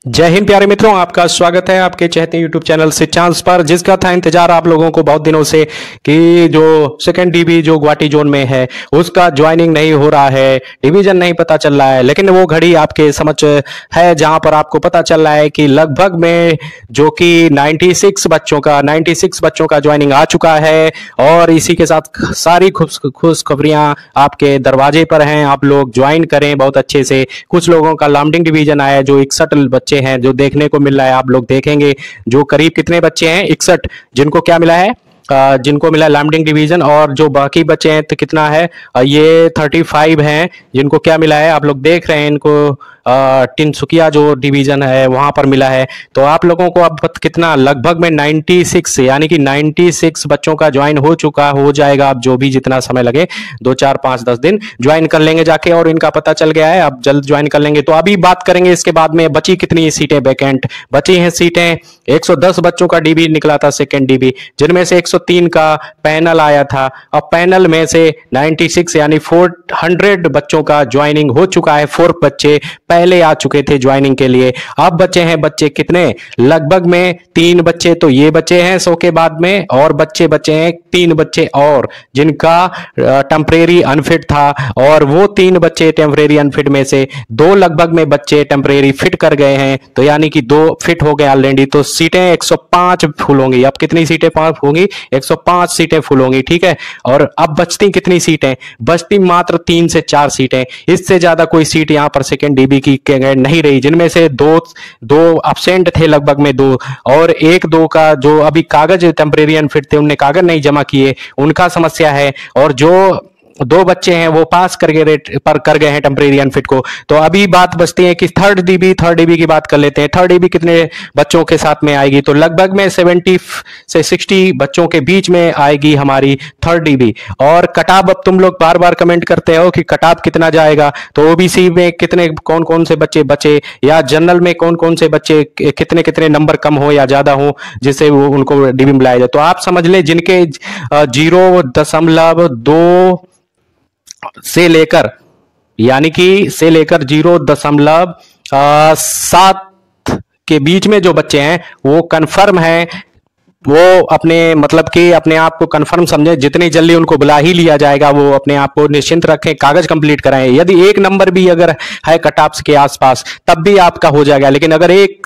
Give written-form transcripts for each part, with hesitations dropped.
जय हिंद प्यारे मित्रों, आपका स्वागत है आपके चहते यूट्यूब चैनल शिक्षांश पर, जिसका था इंतजार आप लोगों को बहुत दिनों से कि जो सेकंड डीबी जो गुवाहाटी जोन में है उसका ज्वाइनिंग नहीं हो रहा है, डिवीजन नहीं पता चल रहा है। लेकिन वो घड़ी आपके समझ है जहां पर आपको पता चल रहा है कि लगभग में जो कि 96 बच्चों का ज्वाइनिंग आ चुका है। और इसी के साथ सारी खुशखबरियां आपके दरवाजे पर हैं, आप लोग ज्वाइन करें बहुत अच्छे से। कुछ लोगों का लामडिंग डिवीजन आया जो 61 बच्चे हैं जो देखने को मिल रहा है, आप लोग देखेंगे जो करीब कितने बच्चे हैं 61 जिनको क्या मिला है, जिनको मिला लामडिंग डिवीजन। और जो बाकी बच्चे हैं तो कितना है, ये 35 हैं जिनको क्या मिला है, आप लोग देख रहे हैं इनको तिनसुकिया जो डिवीजन है वहां पर मिला है। तो आप लोगों को अब कितना लगभग में 96 यानी कि 96 बच्चों का ज्वाइन हो जाएगा। अब जो भी जितना समय लगे 2 4 5 10 दिन ज्वाइन कर लेंगे जाके, और इनका पता चल गया है, अब जल्द ज्वाइन कर लेंगे। तो अभी बात करेंगे इसके बाद में बची कितनी सीटें वैकेंट बची हैं। सीटें 110 बच्चों का डीबी निकला था सेकेंड डीबी, जिनमें से 103 का पैनल आया था। अब पैनल में से 96 यानी 400 बच्चों का ज्वाइनिंग हो चुका है। 4 बच्चे पहले आ चुके थे ज्वाइनिंग के लिए। अब बच्चे कितने, लगभग में 3 बच्चे तो ये बच्चे हैं 100 के बाद में, और बच्चे हैं 3 बच्चे और जिनका टेम्परेरी अनफिट था। और वो 3 बच्चे टेम्परेरी अनफिट में से 2 लगभग में बच्चे टेम्परेरी फिट कर गए हैं, तो यानी कि 2 फिट हो गए ऑलरेडी। तो सीटें 105 फुल होंगी। अब कितनी सीटें होंगी, 105 सीटें फुल होंगी, ठीक है। और अब बचती कितनी सीटें, बचती मात्र 3 से 4 सीटें। इससे ज्यादा कोई सीट यहां पर सेकेंड डीबी की नहीं रही, जिनमें से दो अब्सेंट थे लगभग में 2, और 1-2 का जो अभी कागज टेम्परेरी अनफिट थे उनने कागज नहीं जमा किए, उनका समस्या है। और जो 2 बच्चे हैं वो पास कर गए हैं टेम्परेरी अनफिट को। तो अभी बात बचती है कि थर्ड डीबी की बात कर लेते हैं। थर्ड डीबी कितने बच्चों के साथ में आएगी, तो लगभग में 70 से 60 बच्चों के बीच में आएगी हमारी थर्ड डीबी। और कटाव, अब तुम लोग बार बार कमेंट करते हो कि कटाव कितना जाएगा, तो ओबीसी में कितने कौन कौन से बच्चे बचे, या जनरल में कौन कौन से बच्चे कितने कितने नंबर कम हो या ज्यादा हो जिससे वो उनको डीबी में लाया जाए। तो आप समझ ले जिनके 0.2 से लेकर यानी कि से लेकर 0.7 के बीच में जो बच्चे हैं वो कंफर्म है, वो अपने मतलब कि अपने आप को कंफर्म समझे, जितनी जल्दी उनको बुला ही लिया जाएगा वो अपने आप को निश्चिंत रखें, कागज कंप्लीट कराएं। यदि 1 नंबर भी अगर है कट ऑफ के आसपास तब भी आपका हो जाएगा। लेकिन अगर एक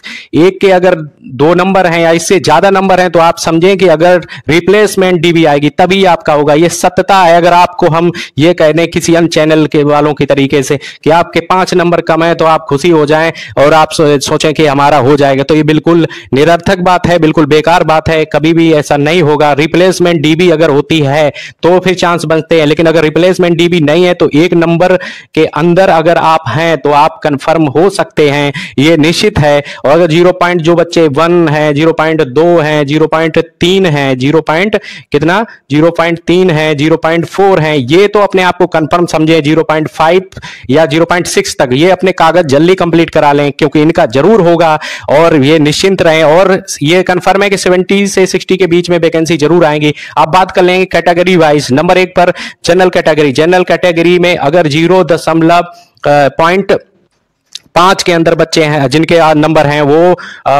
के अगर 2 नंबर हैं या इससे ज्यादा नंबर हैं तो आप समझें कि अगर रिप्लेसमेंट डीबी आएगी तभी आपका होगा। ये सत्यता है। अगर आपको हम ये कह दें किसी अन्य चैनल के वालों की तरीके से कि आपके 5 नंबर कम है तो आप खुशी हो जाएं और आप सोचें कि हमारा हो जाएगा, तो ये बिल्कुल निरर्थक बात है, बिल्कुल बेकार बात है। कभी भी ऐसा नहीं होगा। रिप्लेसमेंट डीबी अगर होती है तो फिर चांस बनते हैं, लेकिन अगर रिप्लेसमेंट डीबी नहीं है तो 1 नंबर के अंदर अगर आप हैं तो आप कंफर्म हो सकते हैं, ये निश्चित है। और अगर 0 पॉइंट जो बच्चे 1 है, 0.2 है, 0.3 है, 0.3 है, 0.4 है, ये तो अपने आप को कंफर्म समझे। 0.5 या 0.6 तक ये अपने कागज जल्दी कंप्लीट करा लें, क्योंकि इनका जरूर होगा और ये निश्चिंत रहें। और ये कंफर्म है कि 70 से 60 के बीच में वैकेंसी जरूर आएंगी। आप बात कर लेंगे कैटेगरी वाइज। नंबर 1 पर जनरल कैटेगरी में अगर 0.5 के अंदर बच्चे हैं जिनके नंबर हैं वो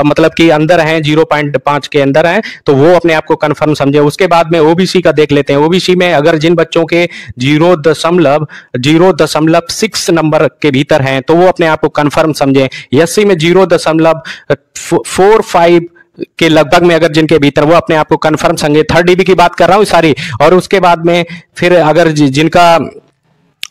मतलब कि अंदर हैं 0.5 के अंदर हैं, तो वो अपने आप को कंफर्म समझे। उसके बाद में ओबीसी का देख लेते हैं। ओबीसी में अगर जिन बच्चों के 0.6 नंबर के भीतर हैं तो वो अपने आप को कंफर्म समझे। एससी में 0.45 के लगभग में अगर जिनके भीतर, वो अपने आप को कंफर्म समझे। थर्ड डीबी की बात कर रहा हूं सारी। और उसके बाद में फिर अगर जिनका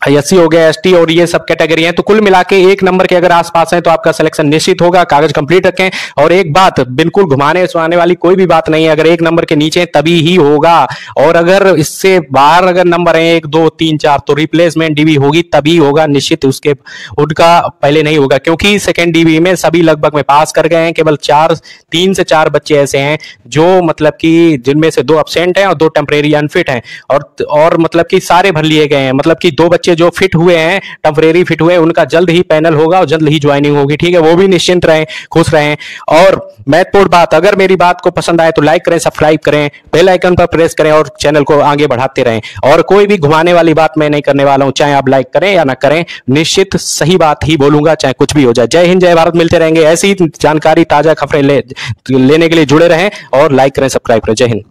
एससी हो गया, एसटी और ये सब कैटेगरी है, तो कुल मिला के 1 नंबर के अगर आसपास है तो आपका सिलेक्शन निश्चित होगा। कागज कंप्लीट रखें। और एक बात बिल्कुल घुमाने सुनाने वाली कोई भी बात नहीं है, अगर 1 नंबर के नीचे तभी ही होगा। और अगर इससे बाहर अगर नंबर है 1 2 3 4 तो रिप्लेसमेंट डीबी होगी तभी होगा, निश्चित उसके उनका पहले नहीं होगा। क्योंकि सेकेंड डीबी में सभी लगभग में पास कर गए हैं। केवल 3 से 4 बच्चे ऐसे हैं जो मतलब कि जिनमें से 2 अब्सेंट हैं और 2 टेम्परेरी अनफिट हैं, और मतलब कि सारे भर लिए गए हैं। मतलब कि 2 बच्चे बच्चे जो फिट हुए हैं, टेम्परेरी फिट हुए हैं, उनका जल्द ही पैनल होगा और जल्द ही ज्वाइनिंग होगी। ठीक है, वो भी निश्चिंत रहें, खुश रहें। और महत्वपूर्ण बात, अगर मेरी बात को पसंद आए तो लाइक करें, सब्सक्राइब करें, बेल आइकन पर प्रेस करें और चैनल को आगे बढ़ाते रहें। और कोई भी घुमाने वाली बात मैं नहीं करने वाला हूं, चाहे आप लाइक करें या ना करें, निश्चित सही बात ही बोलूंगा, चाहे कुछ भी हो जाए। जय हिंद, जय भारत। मिलते रहेंगे ऐसी जानकारी, ताजा खबरें लेने के लिए जुड़े रहें और लाइक करें, सब्सक्राइब करें। जय हिंद।